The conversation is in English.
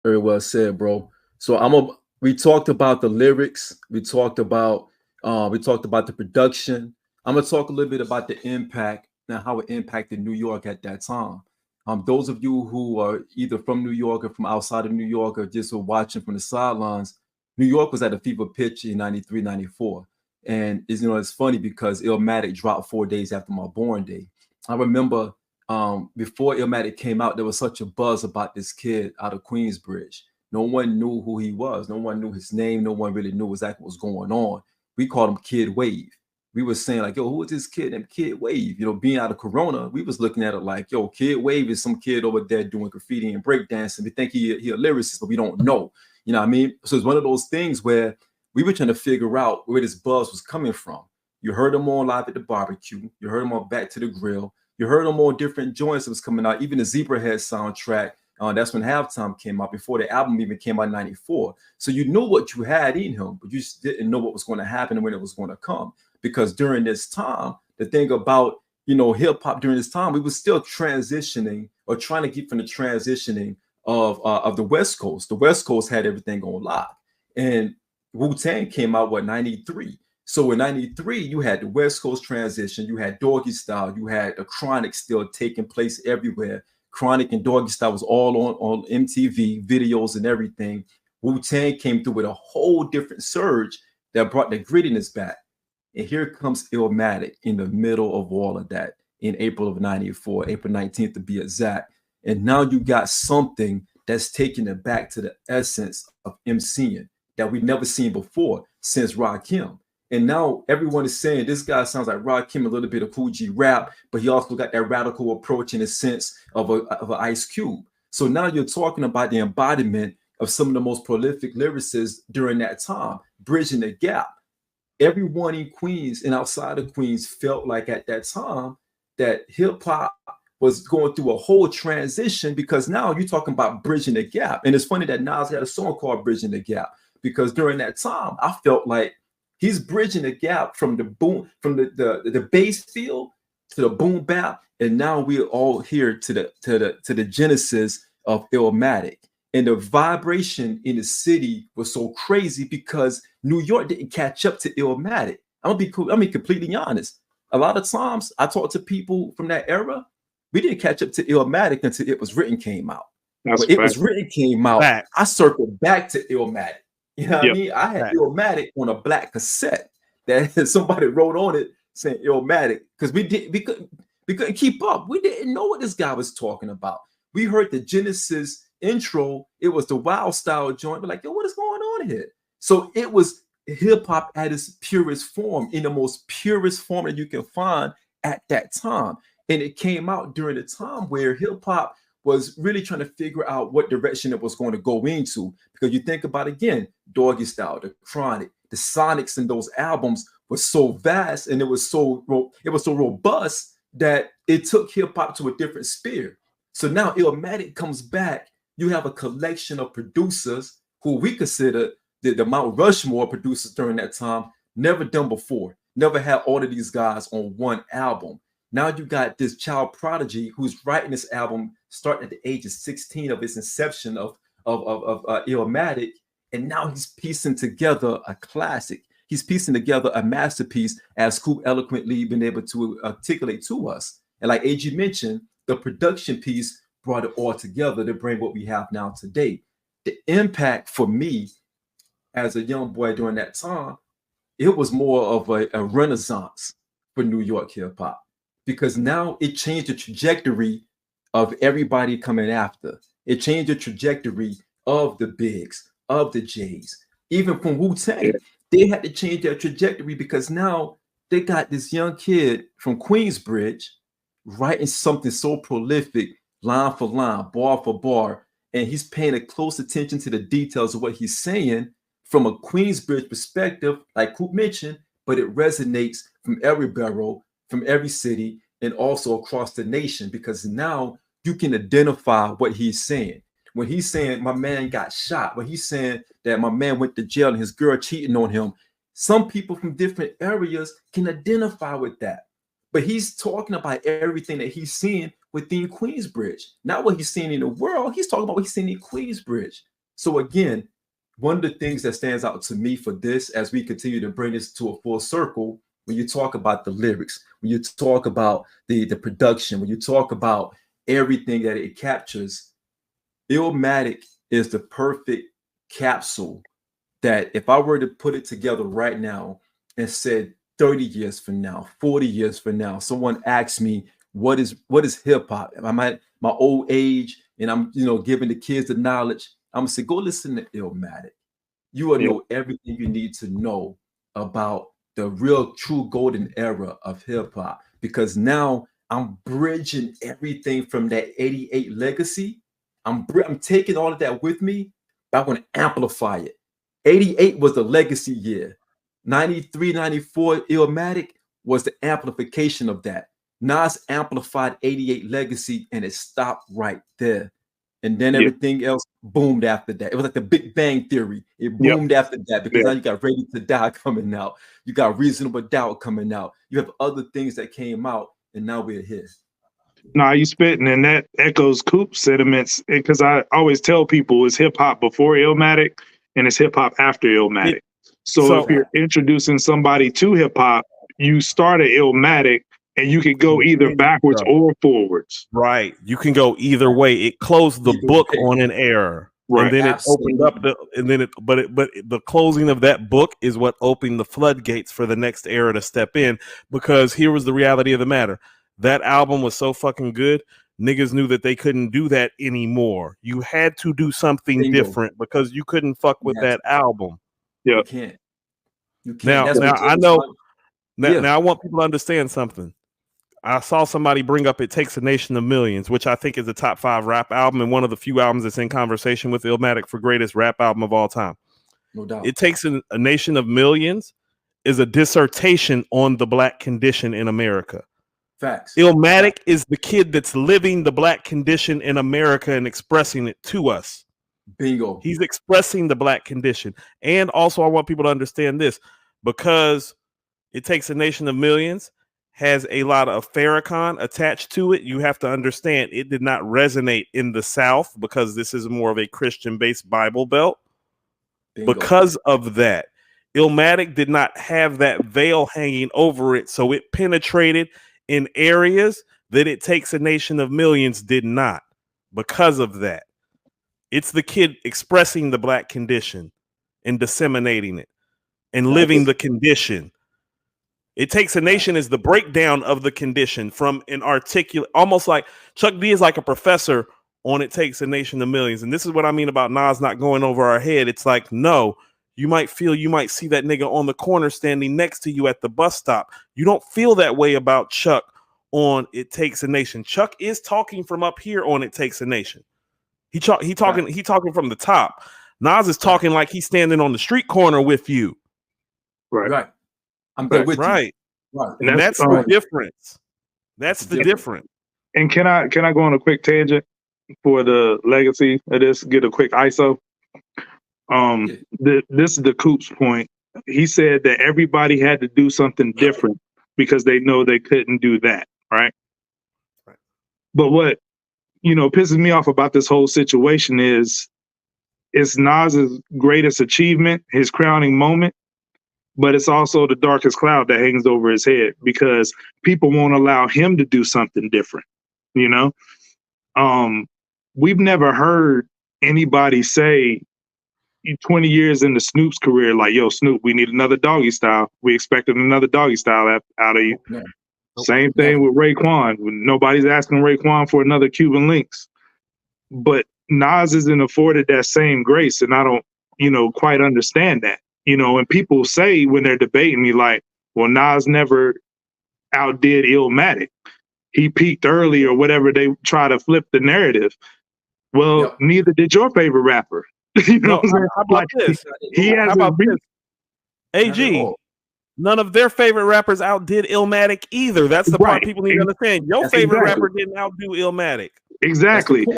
Very well said, bro. So we talked about the lyrics, we talked about the production. I'm gonna talk a little bit about the impact and how it impacted New York at that time. Those of you who are either from New York or from outside of New York or just were watching from the sidelines, New York was at a fever pitch in 93, 94. And it's funny because Illmatic dropped 4 days after my born day. I remember before Illmatic came out, there was such a buzz about this kid out of Queensbridge. No one knew who he was. No one knew his name. No one really knew exactly what was going on. We called him Kid Wave. We were saying like, yo, who is this kid named Kid Wave? Being out of Corona, we was looking at it like, yo, Kid Wave is some kid over there doing graffiti and breakdancing. We think he a lyricist, but we don't know. You know what I mean? So it's one of those things where we were trying to figure out where this buzz was coming from. You heard him on Live at the Barbecue. You heard him on Back to the Grill. You heard him on different joints that was coming out. Even the Zebrahead soundtrack. That's when Halftime came out, before the album even came out in 94. So you knew what you had in him, but you just didn't know what was going to happen and when it was going to come. Because during this time, the thing about, hip hop during this time, we were still transitioning or trying to get from the transitioning of the West Coast. The West Coast had everything on lock. And Wu-Tang came out, 93. So in 93, you had the West Coast transition, you had Doggy Style, you had the Chronic still taking place everywhere. Chronic and Doggy Style was all on MTV, videos and everything. Wu-Tang came through with a whole different surge that brought the grittiness back. And here comes Illmatic in the middle of all of that in April of 94, April 19th to be exact. And now you got something that's taking it back to the essence of MCing that we've never seen before since Rakim. And now everyone is saying this guy sounds like Rakim, a little bit of Coogee rap, but he also got that radical approach in a sense of an Ice Cube. So now you're talking about the embodiment of some of the most prolific lyricists during that time, bridging the gap. Everyone in Queens and outside of Queens felt like at that time that hip hop was going through a whole transition, because now you're talking about bridging the gap. And it's funny that Nas had a song called Bridging the Gap, because during that time, I felt like he's bridging the gap from the boom, from the bass feel to the boom bap, and now we're all here to the genesis of Illmatic. And the vibration in the city was so crazy because New York didn't catch up to Illmatic. I'm gonna be completely honest. A lot of times I talk to people from that era, we didn't catch up to Illmatic until It Was Written came out. That's When It Was Written came out, Fact. I circled back to Illmatic. You know what Yep. I mean? I had Fact. Illmatic on a black cassette that somebody wrote on it saying Illmatic, because we couldn't keep up. We didn't know what this guy was talking about. We heard the Genesis intro. It was the Wild Style joint. We're like, yo, what is going on here? So it was hip hop at its purest form, in the most purest form that you can find at that time. And it came out during the time where hip hop was really trying to figure out what direction it was going to go into. Because you think about, again, Doggy Style, the Chronic, the Sonics in those albums were so vast, and it was so robust that it took hip hop to a different sphere. So now Illmatic comes back. You have a collection of producers who we consider the Mount Rushmore producers during that time, never done before, never had all of these guys on one album. Now you got this child prodigy who's writing this album starting at the age of 16 of its inception of Illmatic, and now he's piecing together a classic. He's piecing together a masterpiece, as Scoop eloquently been able to articulate to us. And like AG mentioned, the production piece brought it all together to bring what we have now today. The impact for me as a young boy during that time, it was more of a renaissance for New York hip hop, because now it changed the trajectory of everybody coming after. It changed the trajectory of the Bigs, of the Jays, even from Wu-Tang. They had to change their trajectory because now they got this young kid from Queensbridge writing something so prolific, line for line, bar for bar, and he's paying a close attention to the details of what he's saying from a Queensbridge perspective, like Coop mentioned, but it resonates from every borough, from every city, and also across the nation, because now you can identify what he's saying. When he's saying my man got shot, when he's saying that my man went to jail and his girl cheating on him, some people from different areas can identify with that. But he's talking about everything that he's seeing within Queensbridge, not what he's seeing in the world. He's talking about what he's seeing in Queensbridge. So again, one of the things that stands out to me for this, as we continue to bring this to a full circle, when you talk about the lyrics, when you talk about the production, when you talk about everything that it captures, Illmatic is the perfect capsule that if I were to put it together right now and said 30 years from now, 40 years from now, someone asks me, what is hip hop? I'm at my old age and I'm, giving the kids the knowledge. I'm gonna say, go listen to Illmatic. You will know everything you need to know about the real true golden era of hip hop, because now I'm bridging everything from that 88 legacy. I'm taking all of that with me, but I'm going to amplify it. 88 was the legacy year. 93, 94, Illmatic was the amplification of that. Nas amplified 88 legacy and it stopped right there. And then everything else boomed after that. It was like the Big Bang Theory. It boomed after that, because now you got Ready to Die coming out. You got Reasonable Doubt coming out. You have other things that came out, and now we're here. Nah, you spitting, and that echoes Coop's sentiments, because I always tell people it's hip hop before Illmatic and it's hip hop after Illmatic. So if you're introducing somebody to hip hop, you start at Illmatic and you can go either backwards or forwards. Right. You can go either way. It closed the book on an error. Right. And then it opened up but the closing of that book is what opened the floodgates for the next era to step in, because here was the reality of the matter. That album was so fucking good, niggas knew that they couldn't do that anymore. You had to do something different because you couldn't fuck with that album. Yeah. You can't. Now I know. Now I want people to understand something. I saw somebody bring up "It Takes a Nation of Millions," which I think is a top 5 rap album and one of the few albums that's in conversation with Illmatic for greatest rap album of all time. No doubt. "It Takes a Nation of Millions" is a dissertation on the black condition in America. Facts. Illmatic is the kid that's living the black condition in America and expressing it to us. Bingo. He's expressing the black condition. And also I want people to understand this, because "It Takes a Nation of Millions" has a lot of Farrakhan attached to it. You have to understand it did not resonate in the South because this is more of a Christian-based Bible belt. Bingo. Because of that, Illmatic did not have that veil hanging over it, so it penetrated in areas that "It Takes a Nation of Millions" did not. Because of that, it's the kid expressing the black condition and disseminating it and living the condition. "It Takes a Nation" is the breakdown of the condition from an articulate, almost like Chuck D is like a professor on "It Takes a Nation of Millions." And this is what I mean about Nas not going over our head. It's like, no, you might see that nigga on the corner standing next to you at the bus stop. You don't feel that way about Chuck on "It Takes a Nation." Chuck is talking from up here on "It Takes a Nation." He talking from the top. Nas is talking like he's standing on the street corner with you. Right. I'm there with you. Right. And that's the difference. That's the difference. And can I go on a quick tangent for the legacy of this? Get a quick ISO. This is the Coop's point. He said that everybody had to do something different because they know they couldn't do that, right? But what pisses me off about this whole situation is it's Nas's greatest achievement, his crowning moment, but it's also the darkest cloud that hangs over his head because people won't allow him to do something different. We've never heard anybody say 20 years into Snoop's career, like, yo, Snoop, we need another Doggy Style. We expected another Doggy Style out of you. No. Same thing with Raekwon. Nobody's asking Raekwon for another Cuban Links. But Nas isn't afforded that same grace, and I don't, quite understand that. And people say when they're debating me, like, well, Nas never outdid Illmatic. He peaked early or whatever. They try to flip the narrative. Well, neither did your favorite rapper. How about this? How about this? AG, none of their favorite rappers outdid Illmatic either. That's the part people need to understand. Your favorite rapper didn't outdo Illmatic. Exactly.